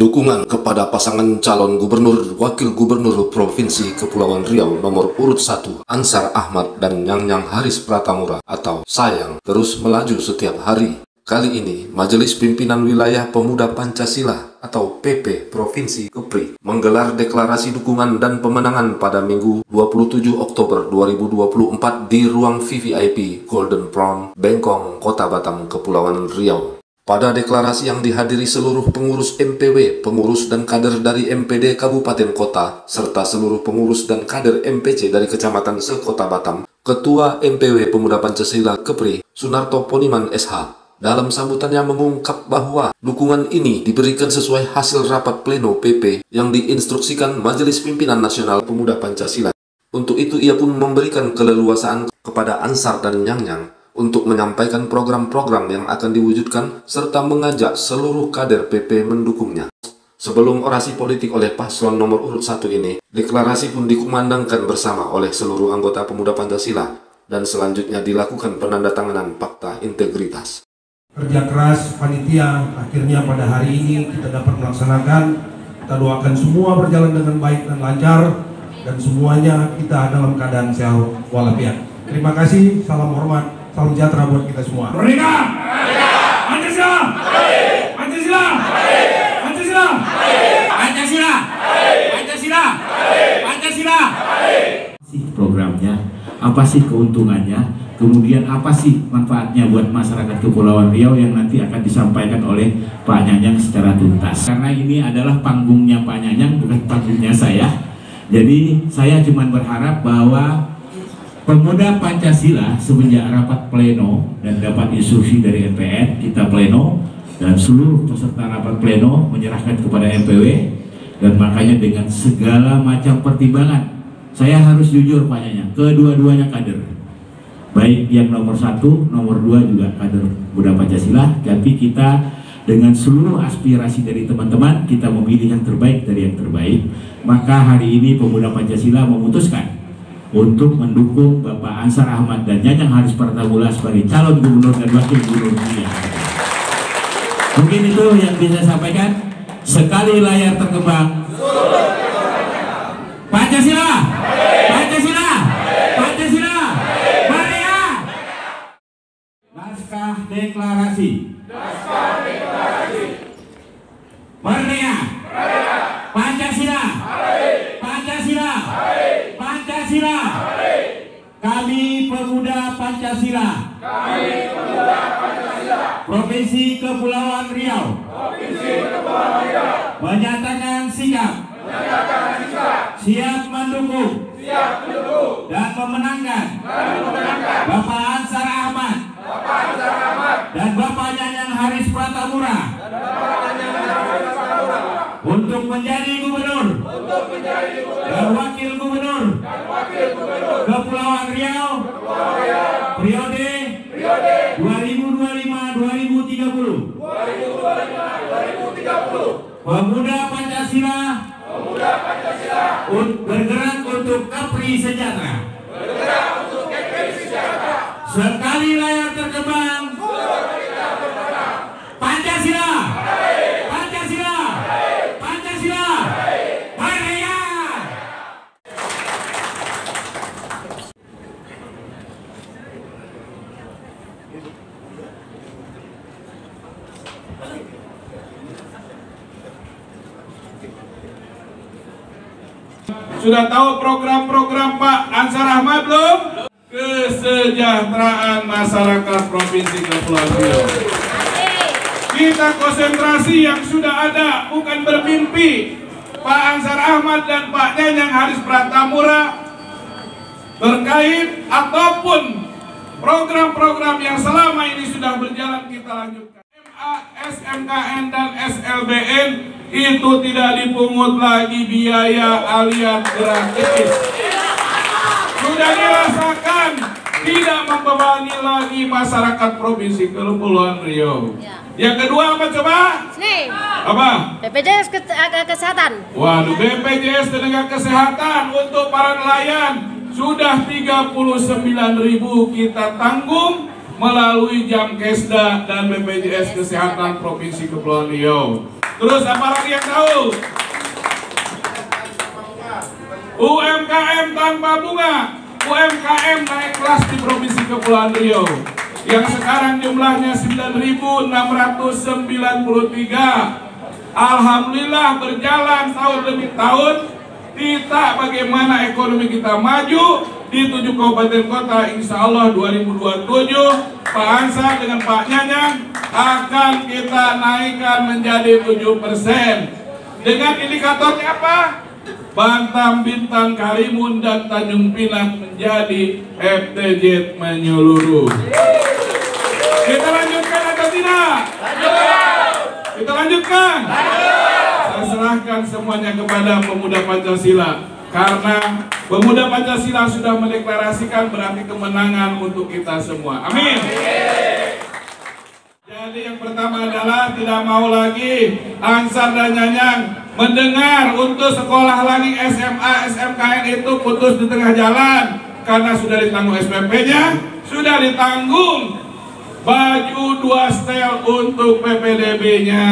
Dukungan kepada pasangan calon gubernur wakil gubernur Provinsi Kepulauan Riau nomor urut 1 Ansar Ahmad dan Nyang Haris Pratamura atau Sayang terus melaju setiap hari. Kali ini Majelis Pimpinan Wilayah Pemuda Pancasila atau PP Provinsi Kepri menggelar deklarasi dukungan dan pemenangan pada Minggu 27 Oktober 2024 di ruang VVIP Golden Prawn, Bengkong, Kota Batam, Kepulauan Riau. Pada deklarasi yang dihadiri seluruh pengurus MPW, pengurus dan kader dari MPD Kabupaten Kota, serta seluruh pengurus dan kader MPC dari Kecamatan se-Kota Batam, Ketua MPW Pemuda Pancasila Kepri, Sunarto Poniman SH, dalam sambutannya mengungkap bahwa dukungan ini diberikan sesuai hasil rapat pleno PP yang diinstruksikan Majelis Pimpinan Nasional Pemuda Pancasila. Untuk itu ia pun memberikan keleluasaan kepada Ansar dan Nyang untuk menyampaikan program-program yang akan diwujudkan serta mengajak seluruh kader PP mendukungnya. Sebelum orasi politik oleh paslon nomor urut 1 ini, deklarasi pun dikumandangkan bersama oleh seluruh anggota Pemuda Pancasila dan selanjutnya dilakukan penandatanganan fakta integritas. Kerja keras panitia akhirnya pada hari ini kita dapat melaksanakan. Kita doakan semua berjalan dengan baik dan lancar dan semuanya kita dalam keadaan sehat walafiat. Terima kasih, salam hormat. Salam sejahtera buat kita semua. Merdeka! Pancasila! Pancasila! Pancasila! Pancasila! Pancasila! Pancasila! Apa sih programnya? Apa sih keuntungannya? Kemudian apa sih manfaatnya buat masyarakat Kepulauan Riau yang nanti akan disampaikan oleh Pak Nyanyang secara tuntas. Karena ini adalah panggungnya Pak Nyanyang, bukan panggungnya saya. Jadi saya cuma berharap bahwa Pemuda Pancasila semenjak rapat pleno dan dapat instruksi dari MPN, kita pleno dan seluruh peserta rapat pleno menyerahkan kepada MPW, dan makanya dengan segala macam pertimbangan saya harus jujur Pak Nyanyang, kedua-duanya kader, baik yang nomor 1, nomor 2 juga kader Pemuda Pancasila, tapi kita dengan seluruh aspirasi dari teman-teman kita memilih yang terbaik dari yang terbaik. Maka hari ini Pemuda Pancasila memutuskan untuk mendukung Bapak Ansar Ahmad dan Nyang Haris Pratamura sebagai calon gubernur dan wakil gubernur Riau. Mungkin itu yang bisa saya sampaikan. Sekali layar terkembang, Pancasila, Pancasila, Pancasila, Merdeka. Naskah deklarasi, naskah deklarasi, Merdeka, Pancasila, Pancasila, Pancasila. Kami Pemuda Pancasila, Provinsi Kepulauan Riau, menyatakan sikap siap mendukung dan memenangkan Bapak Ansar Ahmad dan Bapak Nyang Haris Pratamura untuk menjadi gubernur dan wakil gubernur Kepulauan Riau periode 2025-2030. Pemuda Pancasila bergerak untuk Kepri sejahtera. Sekali layar terkembang, Pancasila, Pancasila, Pancasila, Merdeka. Sudah tahu program-program Pak Ansar Ahmad belum? Kesejahteraan masyarakat Provinsi Kepulauan Riau. Kita konsentrasi yang sudah ada, bukan bermimpi. Pak Ansar Ahmad dan Pak Nyang Haris Pratamura terkait ataupun program-program yang selama ini sudah berjalan kita lanjutkan. MA, SMKN dan SLBN itu tidak dipungut lagi biaya alias gratis. Sudah dirasakan tidak membebani lagi masyarakat Provinsi Kepulauan Riau. Yang kedua apa coba? Nih. Apa? BPJS Kesehatan. Waduh, BPJS Tenaga Kesehatan untuk para nelayan sudah 39.000 kita tanggung melalui Jamkesda dan BPJS Kesehatan Provinsi Kepulauan Riau. Terus apa lagi yang tahu? UMKM tanpa bunga. UMKM naik kelas di Provinsi Kepulauan Riau, yang sekarang jumlahnya 9.693. Alhamdulillah berjalan tahun demi tahun. Kita bagaimana ekonomi kita maju di 7 kabupaten kota. Insya Allah 2027 Pak Ansar dengan Pak Nyanyang akan kita naikkan menjadi 7%. Dengan indikatornya apa? Bantam, Bintan, Karimun, dan Tanjung Pinang menjadi FTZ menyeluruh. Kita lanjutkan atau tidak? Kita lanjutkan. Saya serahkan semuanya kepada pemuda Pancasila, karena pemuda Pancasila sudah mendeklarasikan, berarti kemenangan untuk kita semua. Amin. Jadi yang pertama adalah tidak mau lagi Ansar dan Nyanyang mendengar untuk sekolah lagi SMA, SMKN itu putus di tengah jalan, karena sudah ditanggung SPP-nya, sudah ditanggung baju 2 setel untuk PPDB-nya.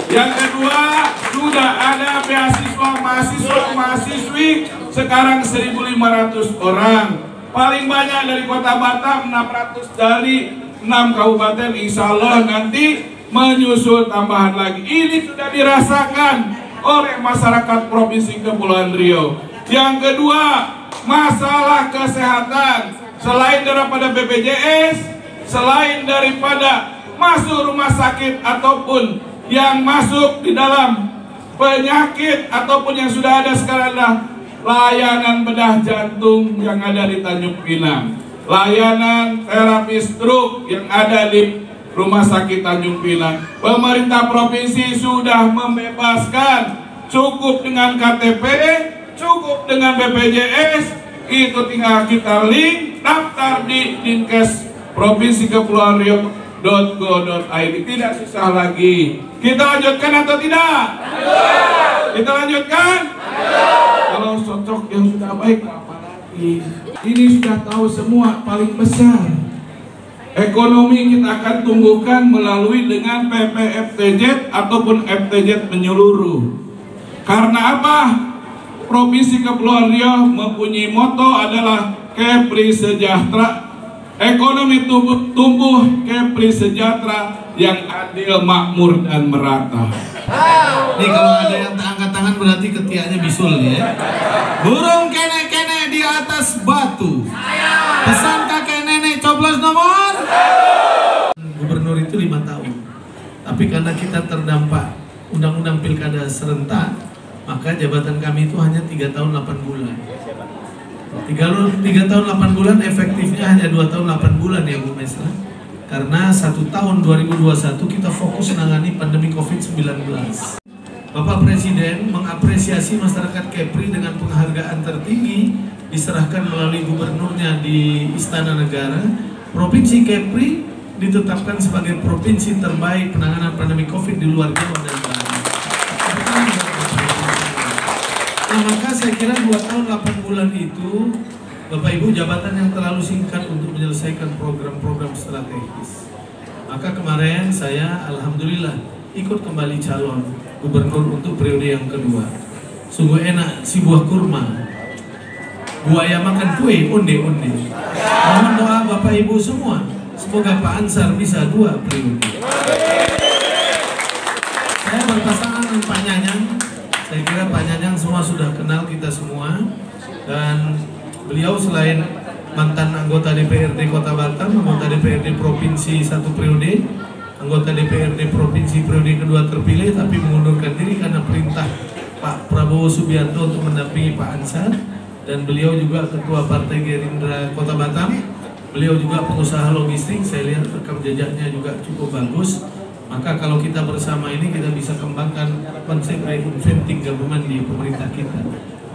Yang kedua, sudah ada beasiswa mahasiswa-mahasiswi sekarang 1.500 orang. Paling banyak dari Kota Batam, 600 dari 6 kabupaten. Insya Allah nanti menyusul tambahan lagi. Ini sudah dirasakan oleh masyarakat Provinsi Kepulauan Riau. Yang kedua, masalah kesehatan. Selain daripada BPJS, selain daripada masuk rumah sakit ataupun yang masuk di dalam penyakit ataupun yang sudah ada sekarang adalah layanan bedah jantung yang ada di Tanjung Pinang, layanan terapi stroke yang ada di Rumah Sakit Tanjung Pinang. Pemerintah provinsi sudah membebaskan, cukup dengan KTP, cukup dengan BPJS, itu tinggal kita link, daftar di Dinkes Provinsi Kepulauan Riau .go.id, tidak susah lagi. Kita lanjutkan atau tidak? Kita lanjutkan? Kalau cocok yang sudah baik apa lagi? Ini sudah tahu semua, paling besar ekonomi kita akan tumbuhkan melalui dengan PPFTZ ataupun FTZ menyeluruh. Karena apa? Provinsi Kepulauan Riau mempunyai moto adalah Kepri Sejahtera. Ekonomi tumbuh, Kepri sejahtera, yang adil, makmur, dan merata. Nih kalau ada yang tak angkat tangan berarti ketiaknya bisul ya. Burung kene-kene di atas batu. Pesan kakek nenek coblos nomor. Gubernur itu 5 tahun. Tapi karena kita terdampak undang-undang pilkada serentak, maka jabatan kami itu hanya 3 tahun 8 bulan. 3 tahun 8 bulan, efektifnya hanya 2 tahun 8 bulan ya Bu Mesra. Karena 1 tahun 2021 kita fokus menangani pandemi COVID-19. Bapak Presiden mengapresiasi masyarakat Kepri dengan penghargaan tertinggi diserahkan melalui gubernurnya di Istana Negara. Provinsi Kepri ditetapkan sebagai provinsi terbaik penanganan pandemi COVID di luar Jawa dan Bali. Nah, maka saya kira 2 tahun 8 bulan itu Bapak Ibu jabatan yang terlalu singkat untuk menyelesaikan program-program strategis. Maka kemarin saya alhamdulillah ikut kembali calon gubernur untuk periode yang kedua. Sungguh enak si buah kurma, buaya makan kue, onde-onde. Mohon doa Bapak Ibu semua, semoga Pak Ansar bisa 2 periode. Saya berpasangan dengan Pak Nyanyang. Saya kira Pak Nyanyang semua sudah kenal kita semua, dan beliau selain mantan anggota DPRD Kota Batam, anggota DPRD Provinsi 1 periode, anggota DPRD Provinsi periode kedua terpilih, tapi mengundurkan diri karena perintah Pak Prabowo Subianto untuk mendampingi Pak Ansar, dan beliau juga Ketua Partai Gerindra Kota Batam. Beliau juga pengusaha logistik, saya lihat rekam jejaknya juga cukup bagus. Maka kalau kita bersama ini kita bisa kembangkan konsep reinventing government di pemerintah kita,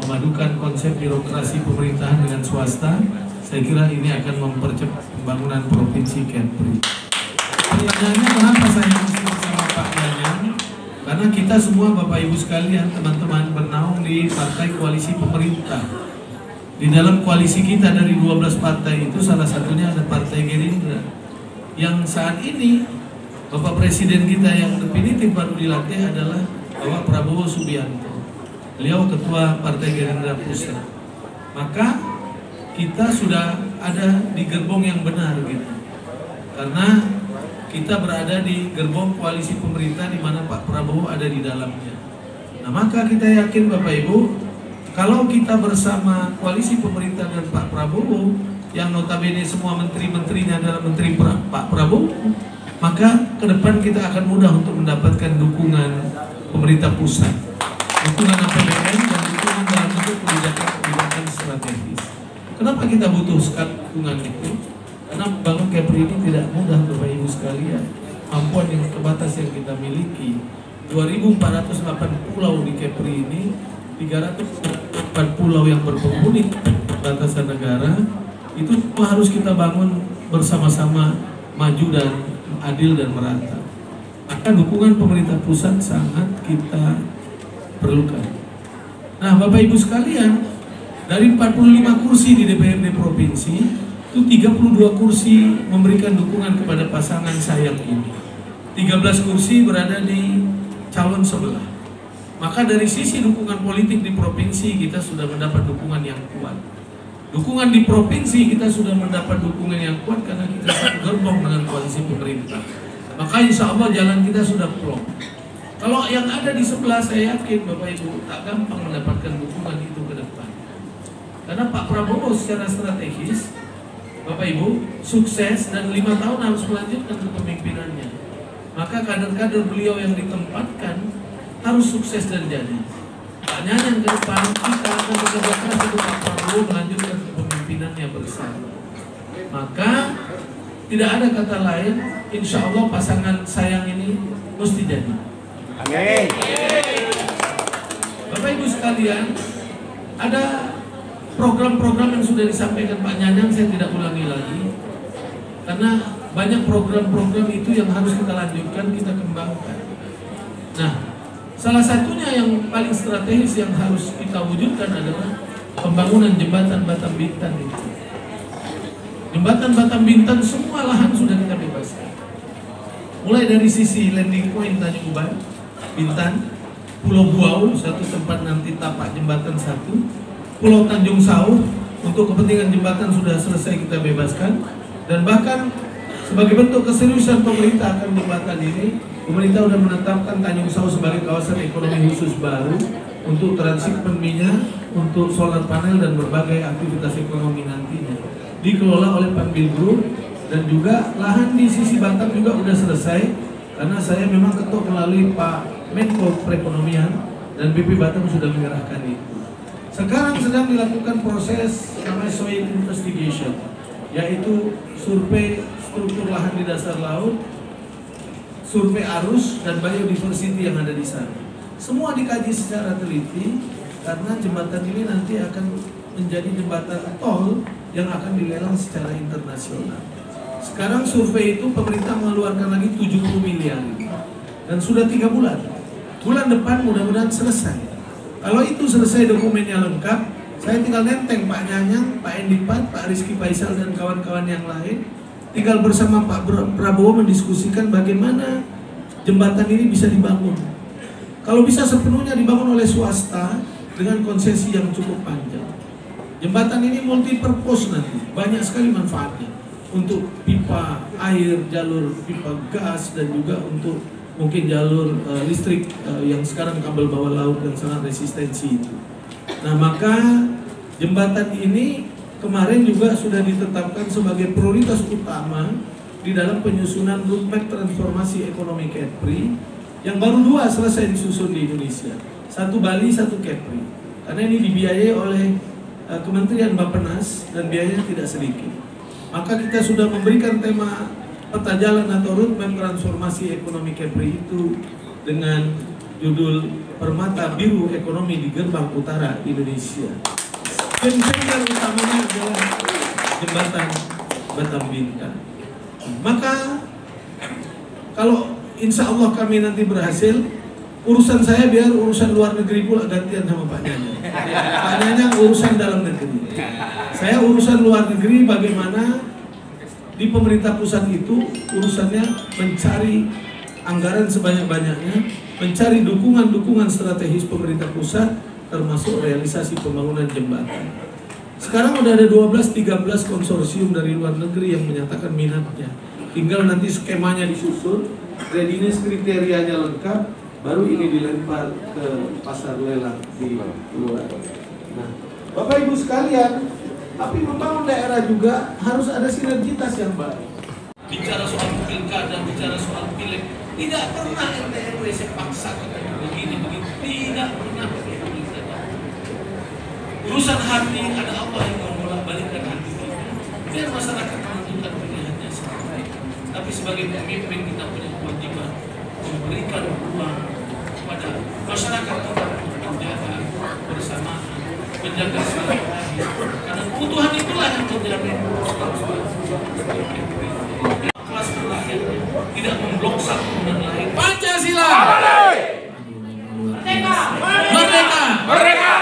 memadukan konsep birokrasi pemerintahan dengan swasta. Saya kira ini akan mempercepat pembangunan Provinsi Kepri. Pertanyaannya kenapa saya mesti bersama Pak Nyanyang? Karena kita semua Bapak Ibu sekalian, teman-teman bernaung di partai koalisi pemerintah. Di dalam koalisi kita dari 12 partai itu salah satunya ada Partai Gerindra, yang saat ini Bapak Presiden kita yang definitif baru dilatih adalah Bapak Prabowo Subianto. Beliau Ketua Partai Gerindra Pusat. Maka kita sudah ada di gerbong yang benar gitu. Karena kita berada di gerbong koalisi pemerintah di mana Pak Prabowo ada di dalamnya. Nah, maka kita yakin Bapak Ibu, kalau kita bersama koalisi pemerintah dan Pak Prabowo, yang notabene semua menteri-menterinya adalah menteri Pak Prabowo, maka ke depan kita akan mudah untuk mendapatkan dukungan pemerintah pusat, dukungan APBN dan dukungan dalam bentuk kebijakan strategis. Kenapa kita butuh dukungan itu? Karena membangun Kepri ini tidak mudah Bapak Ibu sekalian. Mampuan yang terbatas yang kita miliki, 2.408 pulau di Kepri ini, 304 pulau yang berpenghuni batasan negara, itu harus kita bangun bersama-sama, maju dan adil dan merata. Maka dukungan pemerintah pusat sangat kita perlukan. Nah, Bapak Ibu sekalian, dari 45 kursi di DPRD provinsi, itu 32 kursi memberikan dukungan kepada pasangan sayang ini. 13 kursi berada di calon sebelah. Maka dari sisi dukungan politik di provinsi kita sudah mendapat dukungan yang kuat. Dukungan di provinsi kita sudah mendapat dukungan yang kuat karena kita satu gerbong dengan koalisi pemerintah. Maka insya Allah jalan kita sudah plong. Kalau yang ada di sebelah, saya yakin Bapak Ibu tak gampang mendapatkan dukungan itu ke depan. Karena Pak Prabowo secara strategis, Bapak Ibu, sukses dan 5 tahun harus melanjutkan kepemimpinannya. Maka kader-kader beliau yang ditempatkan harus sukses dan jadi. Yang ke depan kita akan bekerja keras untuk Pak Prabowo melanjutkan kepemimpinannya bersama. Maka tidak ada kata lain, insya Allah pasangan sayang ini mesti jadi. Amin. Bapak Ibu sekalian, ada program-program yang sudah disampaikan Pak Nyanyang, saya tidak ulangi lagi, karena banyak program-program itu yang harus kita lanjutkan, kita kembangkan. Nah, salah satunya yang paling strategis yang harus kita wujudkan adalah pembangunan jembatan Batam Bintan itu. Jembatan Batam Bintan semua lahan sudah kita bebaskan. Mulai dari sisi landing point Tanjung Uban, Bintan, Pulau Buau, satu tempat nanti tapak jembatan 1, Pulau Tanjung Sau, untuk kepentingan jembatan sudah selesai kita bebaskan. Dan bahkan sebagai bentuk keseriusan pemerintah akan jembatan ini, pemerintah sudah menetapkan Tanjung Sau sebagai kawasan ekonomi khusus baru untuk transit minyak, untuk solar panel dan berbagai aktivitas ekonomi nantinya. Dikelola oleh Panbil Group, dan juga lahan di sisi Batam juga sudah selesai karena saya memang ketok melalui Pak Menko Perekonomian dan BP Batam sudah menyerahkan itu. Sekarang sedang dilakukan proses namanya soil investigation, yaitu survei struktur lahan di dasar laut, survei arus dan biodiversity yang ada di sana. Semua dikaji secara teliti karena jembatan ini nanti akan menjadi jembatan tol yang akan dilelang secara internasional. Sekarang survei itu pemerintah mengeluarkan lagi 70 miliar dan sudah 3 bulan. Bulan depan mudah-mudahan selesai. Kalau itu selesai dokumennya lengkap, saya tinggal nenteng Pak Nyanyang, Pak Endipat, Pak Rizky Faisal dan kawan-kawan yang lain. Tinggal bersama Pak Prabowo mendiskusikan bagaimana jembatan ini bisa dibangun. Kalau bisa sepenuhnya dibangun oleh swasta dengan konsesi yang cukup panjang. Jembatan ini multi-purpose nanti, banyak sekali manfaatnya. Untuk pipa air, jalur pipa gas, dan juga untuk mungkin jalur listrik yang sekarang kabel bawah laut yang sangat resistensi itu. Nah, maka jembatan ini kemarin juga sudah ditetapkan sebagai prioritas utama di dalam penyusunan roadmap transformasi ekonomi Kepri yang baru 2 selesai disusun di Indonesia. 1 Bali, 1 Kepri. Karena ini dibiayai oleh Kementerian Bappenas dan biayanya tidak sedikit. Maka kita sudah memberikan tema peta jalan atau roadmap transformasi ekonomi Kepri itu dengan judul Permata Biru Ekonomi di Gerbang Utara Indonesia. Pilar utamanya adalah jembatan Batam Bintan. Maka kalau insya Allah kami nanti berhasil, urusan saya biar urusan luar negeri pula gantian sama Pak Nyanyang. Pak Nyanyang urusan dalam negeri. Saya urusan luar negeri bagaimana Di pemerintah pusat itu urusannya mencari anggaran sebanyak-banyaknya, mencari dukungan-dukungan strategis pemerintah pusat, termasuk realisasi pembangunan jembatan. Sekarang udah ada 12-13 konsorsium dari luar negeri yang menyatakan minatnya. Tinggal nanti skemanya disusun, readiness kriterianya lengkap, baru ini dilempar ke pasar lelang di luar. Nah, Bapak Ibu sekalian, tapi membangun daerah juga harus ada sinergitas yang baik. Bicara soal pilkada, bicara soal pileg, tidak pernah RT/RW saya paksa begini, tidak pernah. Urusan hati ada Allah yang membolak-balikkan hati kita. Biar masyarakat menentukan pilihannya sendiri. Tapi sebagai pemimpin kita punya kewajiban memberikan ruang kepada masyarakat kita untuk menjaga bersamaan, menjaga silaturahmi. Karena kebutuhan itulah yang menjamin kelas rakyatnya tidak memblok satu dan lain. Pancasila. Merdeka. Merdeka. Merdeka.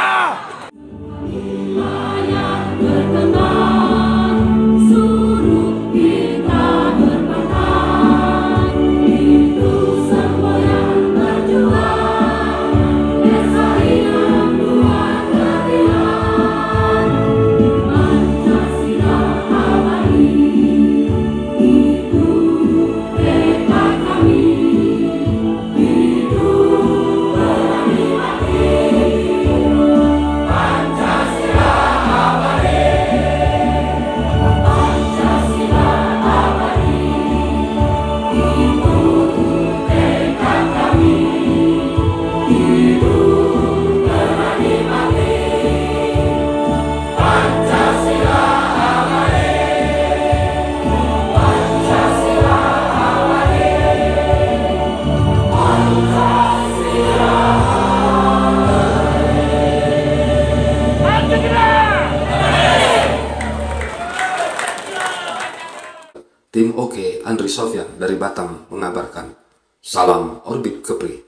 Tim Oke Andri Sofyan dari Batam mengabarkan, salam Orbit Kepri.